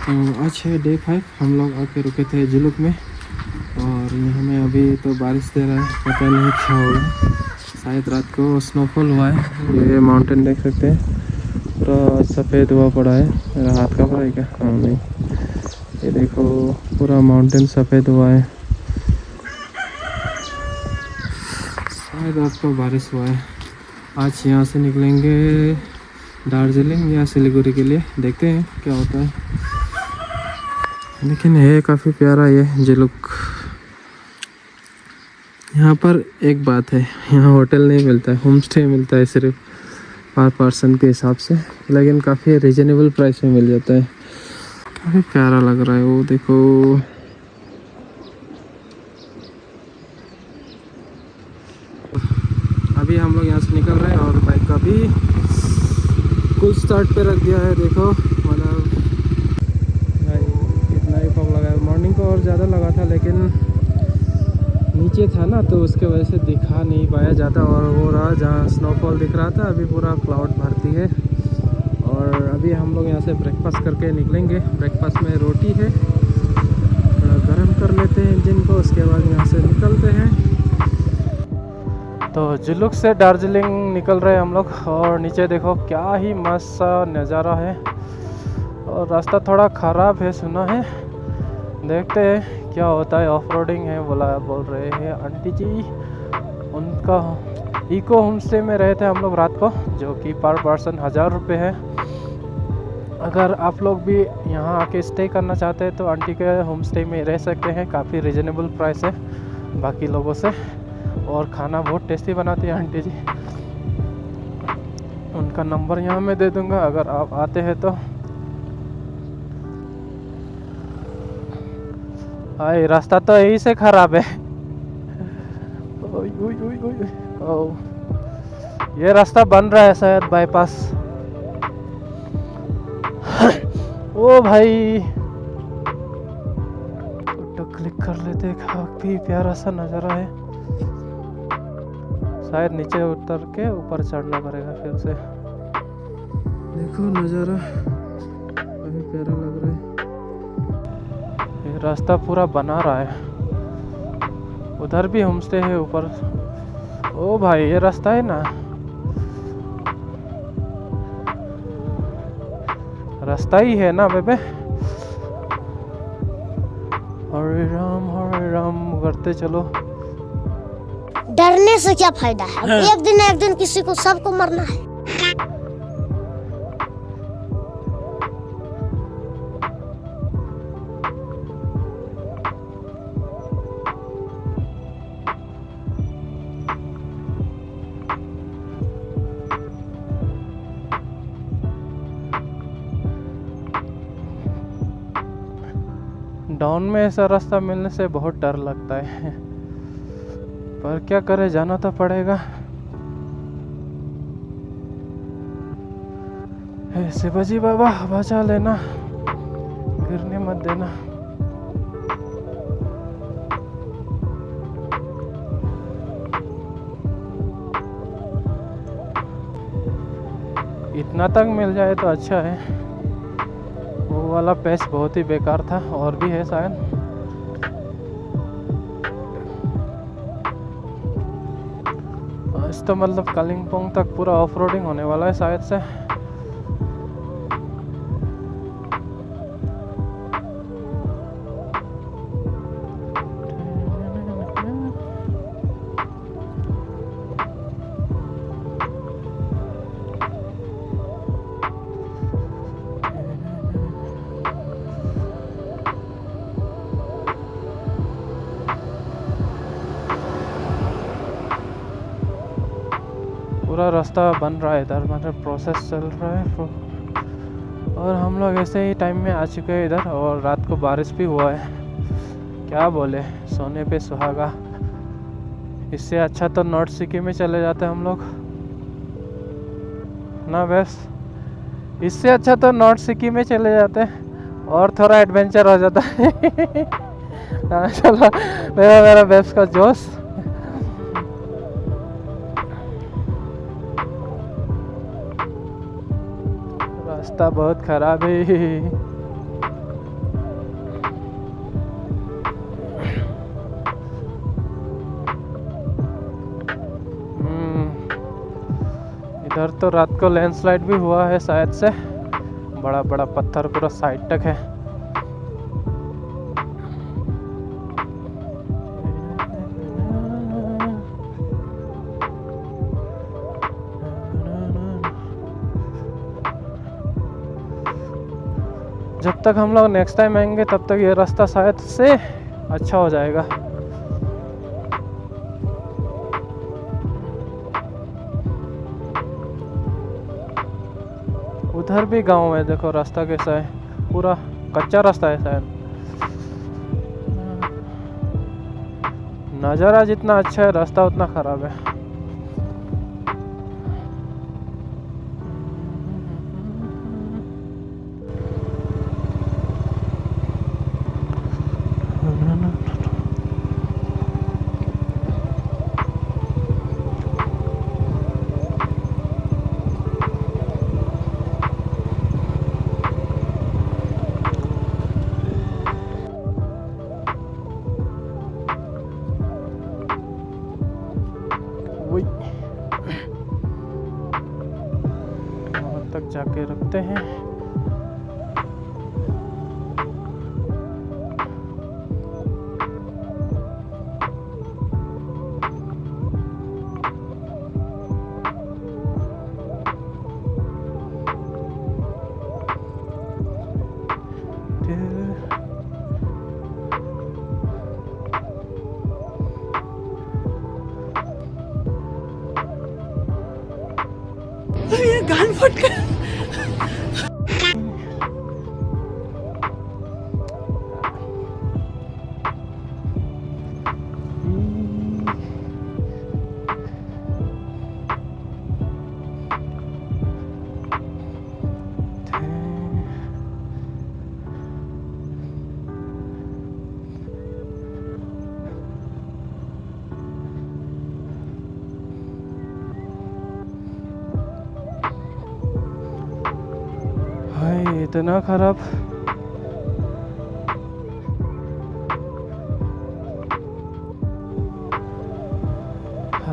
आज है डे 5। हम लोग आके रुके थे जुलुक में और यहाँ में अभी तो बारिश दे रहा है, पता नहीं क्या होगा। शायद रात को स्नोफॉल हुआ है। ये माउंटेन देख सकते हैं, पूरा सफ़ेद हुआ पड़ा है। मेरा हाथ का पड़ा है क्या? हाँ नहीं, ये देखो पूरा माउंटेन सफ़ेद हुआ है। शायद रात को बारिश हुआ है। आज यहाँ से निकलेंगे दार्जिलिंग या सिलीगुड़ी के लिए, देखते हैं क्या होता है। लेकिन है काफ़ी प्यारा ये जुलुक। यहाँ पर एक बात है, यहाँ होटल नहीं मिलता है, होम स्टे मिलता है सिर्फ पर पर्सन के हिसाब से, लेकिन काफ़ी रिजनेबल प्राइस में मिल जाता है। काफ़ी प्यारा लग रहा है वो देखो। अभी हम लोग यहाँ से निकल रहे हैं और बाइक का भी फुल स्टार्ट पे रख दिया है। देखो मतलब भाई कितना ही फॉग लगा है। मॉर्निंग को और ज़्यादा लगा था, लेकिन नीचे था ना तो उसके वजह से दिखा नहीं पाया जाता। और वो रहा जहाँ स्नोफॉल दिख रहा था, अभी पूरा क्लाउड भरती है। और अभी हम लोग यहाँ से ब्रेकफास्ट करके निकलेंगे। ब्रेकफास्ट में रोटी है, थोड़ा गर्म कर लेते हैं इंजन को, उसके बाद यहाँ से निकलते हैं। तो जुलुक से दार्जिलिंग निकल रहे हैं हम लोग। और नीचे देखो क्या ही मस्त सा नज़ारा है। और रास्ता थोड़ा ख़राब है सुना है, देखते हैं क्या होता है। ऑफ रोडिंग है बोल रहे हैं आंटी जी। उनका इको होम स्टे में रहे थे हम लोग रात को, जो कि पर पर्सन 1000 रुपये है। अगर आप लोग भी यहाँ आके स्टे करना चाहते हैं तो आंटी के होम स्टे में रह सकते हैं। काफ़ी रिजनेबल प्राइस है बाकी लोगों से, और खाना बहुत टेस्टी बनाती है आंटी जी। उनका नंबर यहाँ मैं दे दूँगा अगर आप आते हैं तो। भाई रास्ता तो यही से ख़राब है। ओय ओय ओय ओय। ओह, ये रास्ता बन रहा है शायद बाईपास। ओ भाई फोटो क्लिक कर लेते, काफी प्यारा सा नज़ारा है। शायद नीचे उतर के ऊपर चढ़ना पड़ेगा फिर से। देखो नज़ारा काफी प्यारा लग रहा है। ये रास्ता पूरा बना रहा है, उधर भी होम स्टे है ऊपर। ओ भाई ये रास्ता है ना, रास्ता ही है ना बेबे। हरे राम करते चलो। डरने से क्या फायदा है, एक दिन किसी को सबको मरना है। डाउन में ऐसा रास्ता मिलने से बहुत डर लगता है, पर क्या करे, जाना तो पड़ेगा। हे शिवाजी बाबा बचा लेना, गिरने मत देना। इतना तक मिल जाए तो अच्छा है। वो वाला पैच बहुत ही बेकार था, और भी है शायद। आज तो मतलब कालिम्पोंग तक पूरा ऑफ रोडिंग होने वाला है शायद से। पूरा रास्ता बन रहा है इधर, मतलब प्रोसेस चल रहा है। और हम लोग ऐसे ही टाइम में आ चुके हैं इधर, और रात को बारिश भी हुआ है। क्या बोले, सोने पे सुहागा। इससे अच्छा तो नॉर्थ सिक्किम में चले जाते हम लोग ना बेस। इससे अच्छा तो नॉर्थ सिक्किम में चले जाते हैं और थोड़ा एडवेंचर हो जाता है। हाँ चलो, मेरा बेस का जोश। रास्ता बहुत ख़राब है। इधर तो रात को लैंडस्लाइड भी हुआ है शायद से, बड़ा बड़ा पत्थर पूरा साइड तक है। जब तक हम लोग नेक्स्ट टाइम आएंगे तब तक ये रास्ता शायद से अच्छा हो जाएगा। उधर भी गांव है, देखो रास्ता कैसा है, पूरा कच्चा रास्ता है शायद। नज़ारा जितना अच्छा है रास्ता उतना खराब है। वहाँ तक जाके रखते हैं। ये कान फट गया। भाई इतना खराब।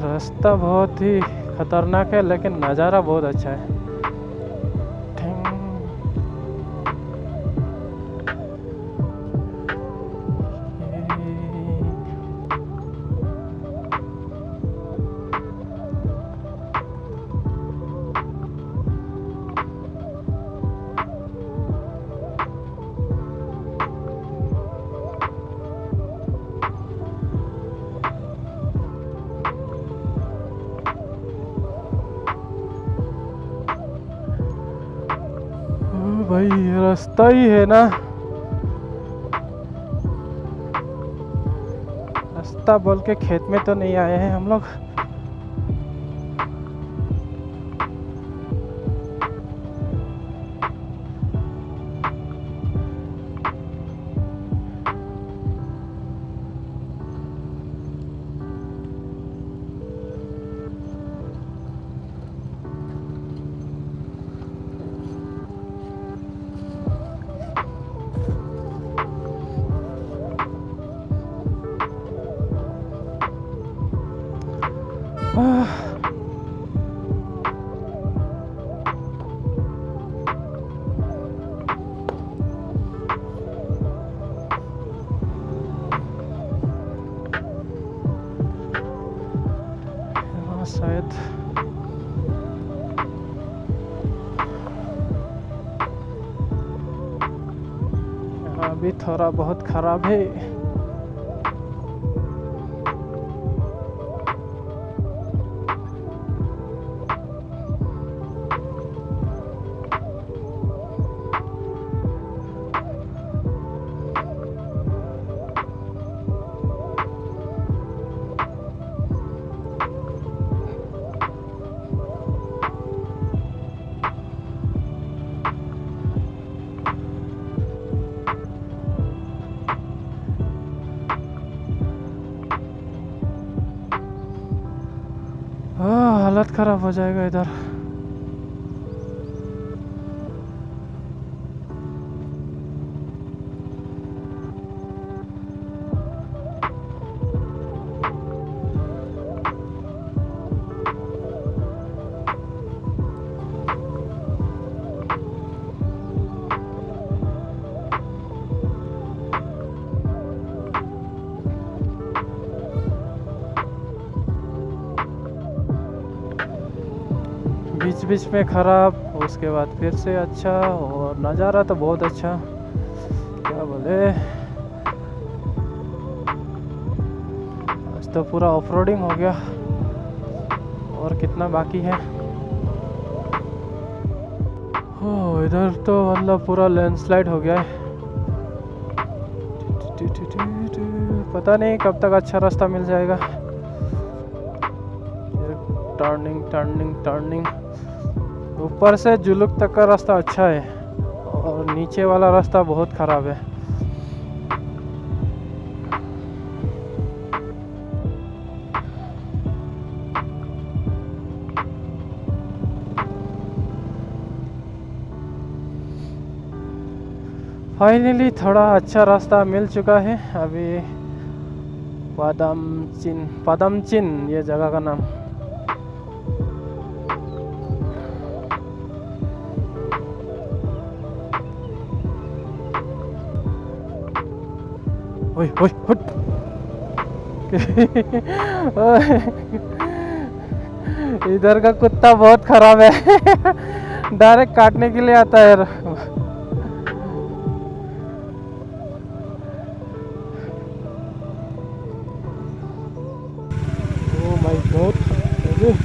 रास्ता बहुत ही खतरनाक है लेकिन नज़ारा बहुत अच्छा है। भाई ये रास्ता ही है ना, रास्ता बोल के खेत में तो नहीं आए हैं हम लोग। शायद यहाँ भी थोड़ा बहुत खराब है। हालत खराब हो जाएगा इधर। बीच बीच में ख़राब, उसके बाद फिर से अच्छा, और नज़ारा तो बहुत अच्छा, क्या बोले। आज तो पूरा ऑफ रोडिंग हो गया, और कितना बाकी है। हो, इधर तो मतलब पूरा लैंडस्लाइड हो गया है। पता नहीं कब तक अच्छा रास्ता मिल जाएगा। Turning turning turning. ऊपर से जुलुक तक का रास्ता अच्छा है, और नीचे वाला रास्ता बहुत ख़राब है। फाइनली थोड़ा अच्छा रास्ता मिल चुका है। अभी पादमचिन ये जगह का नाम। ओए ओए हट। इधर का कुत्ता बहुत खराब है। डायरेक्ट काटने के लिए आता है। Oh my god. Aduh.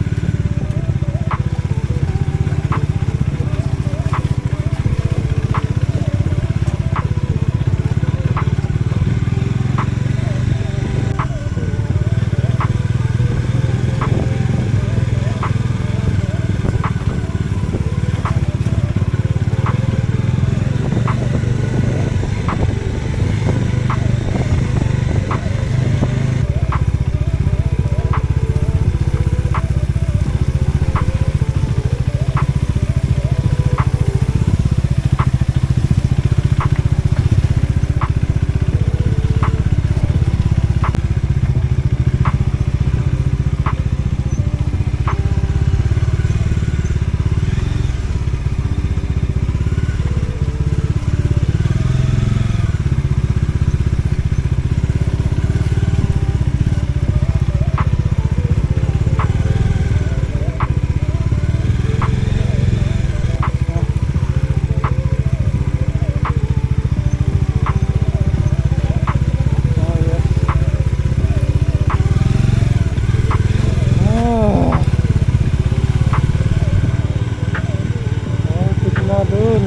कितना दूर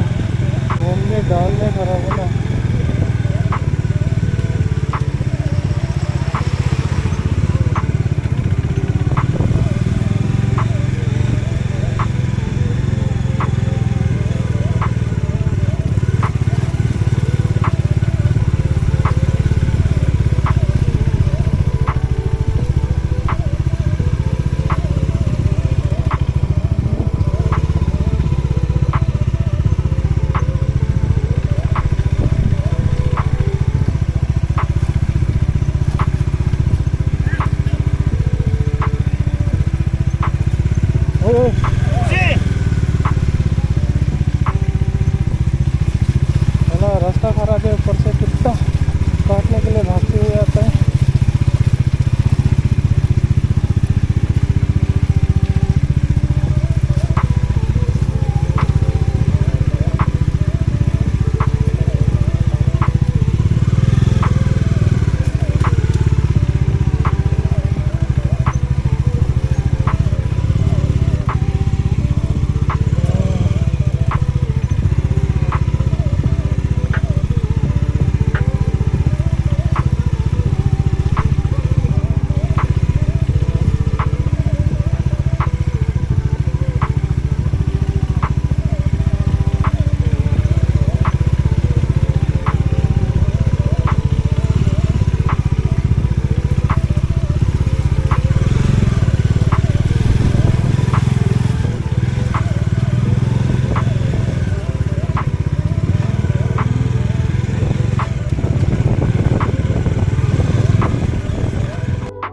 घूमने डालने खराब है ना। रास्ता खराब है, ऊपर से कुत्ता काटने के लिए भागते हुए आता है।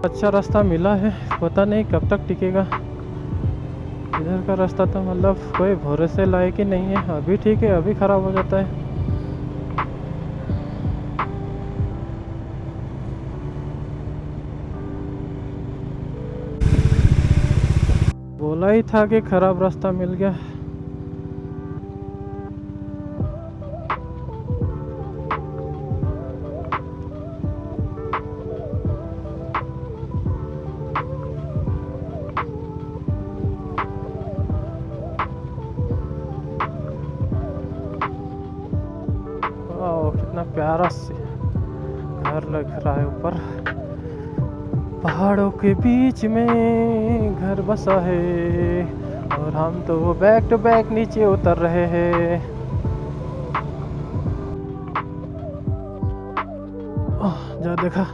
अच्छा रास्ता मिला है, पता नहीं कब तक टिकेगा। इधर का रास्ता तो मतलब कोई भरोसे लायक ही नहीं है। अभी ठीक है, अभी ख़राब हो जाता है। बोल बोला ही था कि खराब रास्ता मिल गया। वाह, कितना प्यारा सी घर लग रहा है। ऊपर पहाड़ों के बीच में घर बसा है और हम तो बैक टू बैक नीचे उतर रहे हैं। जो देखा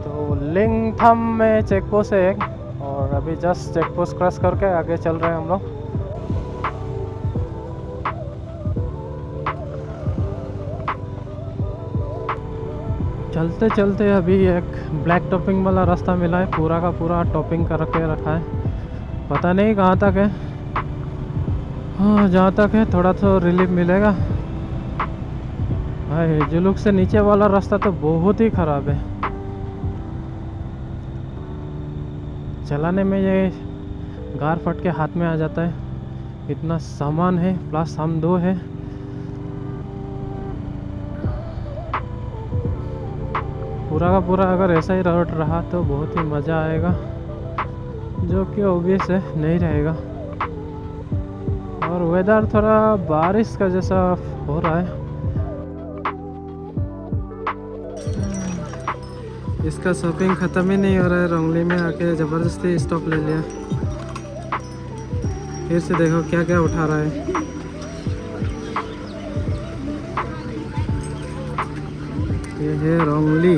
तो लिंगथम में चेक पोस्ट है एक, और अभी जस्ट चेक पोस्ट क्रॉस करके आगे चल रहे हैं हम लोग। चलते चलते अभी एक ब्लैक टॉपिंग वाला रास्ता मिला है, पूरा का पूरा टॉपिंग कर के रखा है। पता नहीं कहाँ तक है। हाँ, जहाँ तक है थोड़ा तो रिलीफ मिलेगा। भाई जुलूक से नीचे वाला रास्ता तो बहुत ही ख़राब है। चलाने में ये गार फट के हाथ में आ जाता है। इतना सामान है, प्लस हम दो है। पूरा का पूरा अगर ऐसा ही रोड रहा तो बहुत ही मज़ा आएगा, जो कि ऑब्वियस है नहीं रहेगा। और वेदर थोड़ा बारिश का जैसा हो रहा है। इसका शॉपिंग ख़त्म ही नहीं हो रहा है। रोंगली में आके ज़बरदस्ती स्टॉप ले लिया। फिर से देखो क्या क्या उठा रहा है। ये है रोंगली।